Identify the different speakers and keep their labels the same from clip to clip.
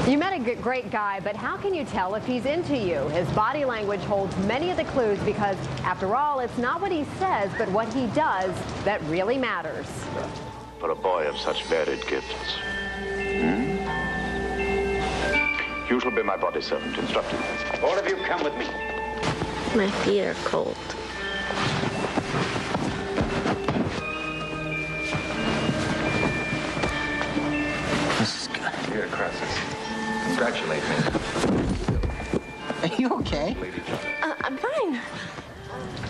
Speaker 1: You met a great guy, but how can you tell if he's into you? His body language holds many of the clues because, after all, it's not what he says, but what he does that really matters.
Speaker 2: For a boy of such varied gifts. You shall be my body servant, instructed. All of you come with me.
Speaker 3: My feet are cold.
Speaker 4: This is good.
Speaker 5: Here, Crassus. Congratulate me.
Speaker 4: Are you okay?
Speaker 3: I'm fine.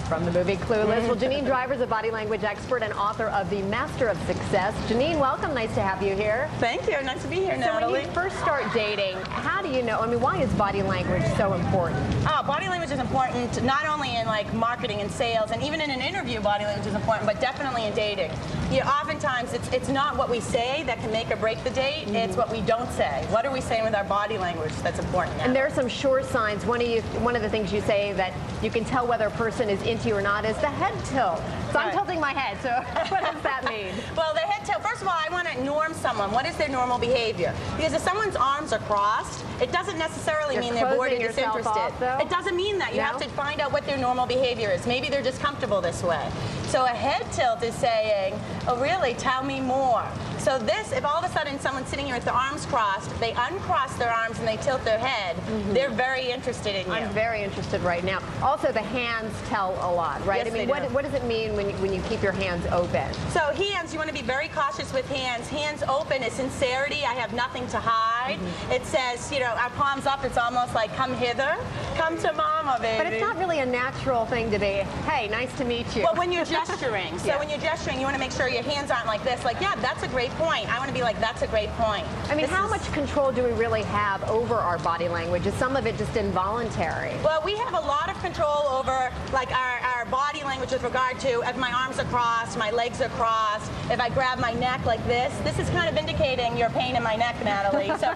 Speaker 1: From the movie Clueless, well, Janine Driver's a body language expert and author of The Master of Success. Janine, welcome. Nice to have you here.
Speaker 6: Thank you. Nice to be here,
Speaker 1: So
Speaker 6: Natalie.
Speaker 1: when you first start dating, how do you know, I mean, why is body language so important?
Speaker 6: Oh, body language is important not only in like marketing and sales, and even in an interview, body language is important, but definitely in dating. You know, oftentimes it's not what we say that can make or break the date. It's what we don't say. What are we saying with our body language that's important?
Speaker 1: And there are some sure signs. One of the things you say that you can tell whether a person is into you or not is the head tilt. So I'm tilting my head, so what does that mean?
Speaker 6: Well, the head tilt, first of all, I want to norm someone. What is their normal behavior? Because if someone's arms are crossed, it doesn't necessarily mean they're bored or disinterested. It doesn't mean that. You have to find out what their normal behavior is. Maybe they're just comfortable this way. So a head tilt is saying, oh really, tell me more. So this, if all of a sudden someone's sitting here with their arms crossed, they uncross their arms and they tilt their head, they're very interested in you.
Speaker 1: I'm very interested right now. Also, the hands tell a lot, right?
Speaker 6: Yes,
Speaker 1: I mean, what does it mean when you keep your hands open?
Speaker 6: So hands, you want to be very cautious with hands. Hands open is sincerity. I have nothing to hide. It says, you know, our palms up, it's almost like, come hither, come to mama, baby.
Speaker 1: But it's not really a natural thing to be, hey, nice to meet you.
Speaker 6: Well, when you're gesturing. So when you're gesturing, you want to make sure your hands aren't like this, like, yeah, that's a great point. I want to be like, that's a great point.
Speaker 1: I mean, how much control do we really have over our body language? Is some of it just involuntary?
Speaker 6: Well, we have a lot of control over, like, our body language with regard to if my arms are crossed, my legs are crossed, if I grab my neck like this. This is kind of indicating your pain in my neck, Natalie. So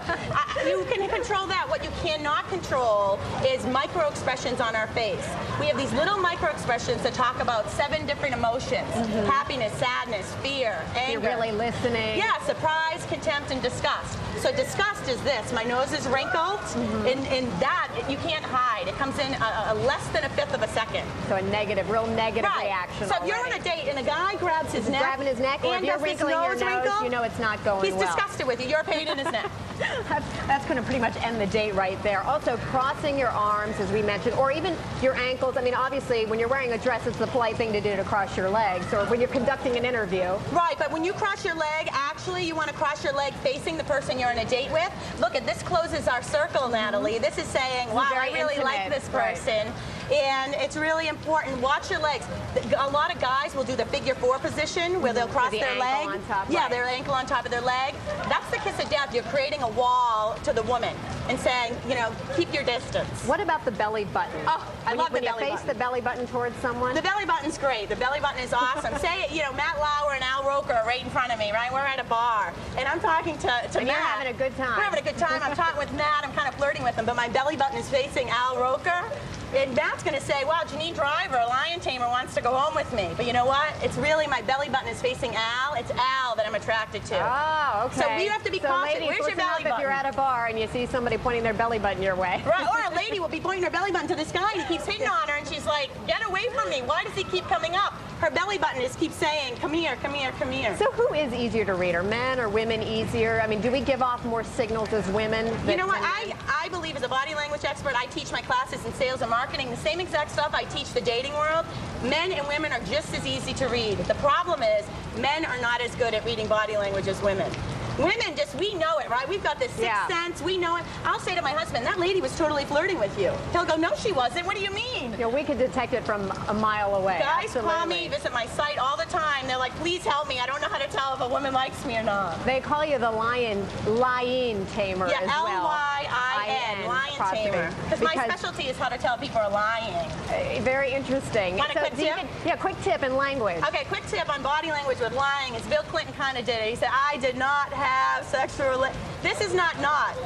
Speaker 6: you can control that. What you cannot control is micro expressions on our face. We have these little micro expressions that talk about 7 different emotions: happiness, sadness, fear, anger.
Speaker 1: You're really listening.
Speaker 6: Yeah, surprise, contempt, and disgust. So disgust is this: my nose is wrinkled, and that you can't hide. It comes in less than a fifth of a second.
Speaker 1: So a negative, real negative reaction.
Speaker 6: So if you're on a date and a guy grabs his neck,
Speaker 1: grabbing his neck, or if you're wrinkling your nose, you know it's not going
Speaker 6: he's
Speaker 1: well.
Speaker 6: disgusted with you. You're a pain in his neck.
Speaker 1: That's going to pretty much end the date right there. Also, crossing your arms, as we mentioned, or even your ankles. I mean, obviously, when you're wearing a dress, it's the polite thing to do to cross your legs, or when you're conducting an interview.
Speaker 6: Right, but when you cross your leg, actually, you want to cross your leg facing the person you're on a date with. Look, this closes our circle, Natalie. This is saying, wow, I really like this person. And it's really important. Watch your legs. A lot of guys will do the figure 4 position where they'll cross their leg.
Speaker 1: On top,
Speaker 6: yeah, their ankle on top of their leg. That's the kiss of death. You're creating a wall to the woman and saying, you know, keep your distance.
Speaker 1: What about the belly button?
Speaker 6: Oh, I love the belly button.
Speaker 1: When you face the belly button towards someone?
Speaker 6: The belly button's great. The belly button is awesome. Say, you know, Matt Lauer and Al Roker are right in front of me, right? We're at a bar, and I'm talking to Matt.
Speaker 1: You're having a good time.
Speaker 6: We're having a good time. I'm talking with Matt. I'm kind of flirting with him, but my belly button is facing Al Roker. And Matt's going to say, wow, Janine Driver, Lyin Tamer, wants to go home with me. But you know what? It's really my belly button is facing Al. It's Al that I'm attracted to.
Speaker 1: Oh, okay.
Speaker 6: So we have to be cautious.
Speaker 1: Ladies,
Speaker 6: where's your belly button?
Speaker 1: If you're at a bar and you see somebody pointing their belly button your way.
Speaker 6: Right, or a lady will be pointing her belly button to this guy and he keeps hitting on her and she's like, get away from me. Why does he keep coming up? Her belly button keeps saying, come here, come here, come here.
Speaker 1: So who is easier to read? Are men or women easier? I mean, do we give off more signals as women?
Speaker 6: You know what? I believe as a body language expert, I teach my classes in sales and marketing. The same exact stuff I teach the dating world. Men and women are just as easy to read. The problem is men are not as good at reading body language as women. Women just, we know it, right? We've got this sixth sense, we know it. I'll say to my husband, that lady was totally flirting with you. He'll go, no she wasn't, what do you mean?
Speaker 1: You know, we can detect it from a mile away.
Speaker 6: Guys call me, visit my site all the time. They're like, please help me, I don't know how to tell if a woman likes me or not.
Speaker 1: They call you the Lyin Tamer as well.
Speaker 6: L-Y-I-N, Lyin Tamer. Because my specialty is how to tell people are lying.
Speaker 1: Very interesting.
Speaker 6: Want a quick tip?
Speaker 1: Yeah, quick tip in language.
Speaker 6: Okay, quick tip on body language with lying is Bill Clinton kind of did it. He said, I did not have sexual This is not.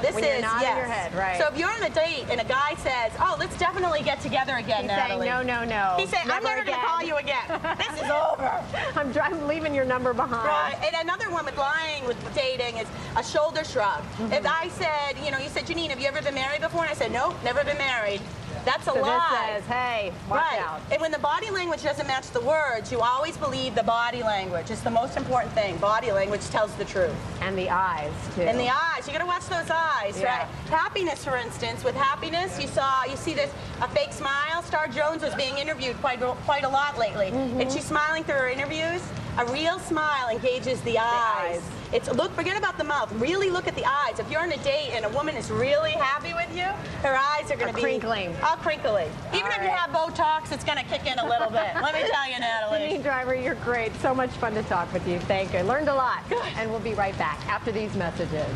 Speaker 6: This
Speaker 1: when
Speaker 6: is
Speaker 1: you're not
Speaker 6: yes.
Speaker 1: in your head, right?
Speaker 6: So if you're on a date and a guy says, "Oh, let's definitely get together again,"
Speaker 1: He's
Speaker 6: Natalie.
Speaker 1: saying, no.
Speaker 6: He's saying, "I'm never going to call you again. This is over."
Speaker 1: I'm leaving your number behind.
Speaker 6: Right. And another one with lying with dating is a shoulder shrug. If I said, you said, "Janine, have you ever been married before?" And I said, "Nope, never been married." That's a lie.
Speaker 1: This says, hey, watch out.
Speaker 6: And when the body language doesn't match the words, you always believe the body language. It's the most important thing. Body language tells the truth.
Speaker 1: And the eyes, too.
Speaker 6: And the eyes. You got to watch those eyes,
Speaker 1: Yeah.
Speaker 6: right? Happiness, for instance. With happiness, you see this, a fake smile. Star Jones was being interviewed quite a lot lately. And she's smiling through her interviews. A real smile engages the eyes. Forget about the mouth. Really look at the eyes. If you're on a date and a woman is really happy with you, her eyes are going to be
Speaker 1: crinkling.
Speaker 6: All crinkly. Even if you have Botox, it's going to kick in a little bit. Let me tell you, Natalie.
Speaker 1: Janine Driver, you're great. So much fun to talk with you. Thank you. Learned a lot.
Speaker 6: Good.
Speaker 1: And we'll be right back after these messages.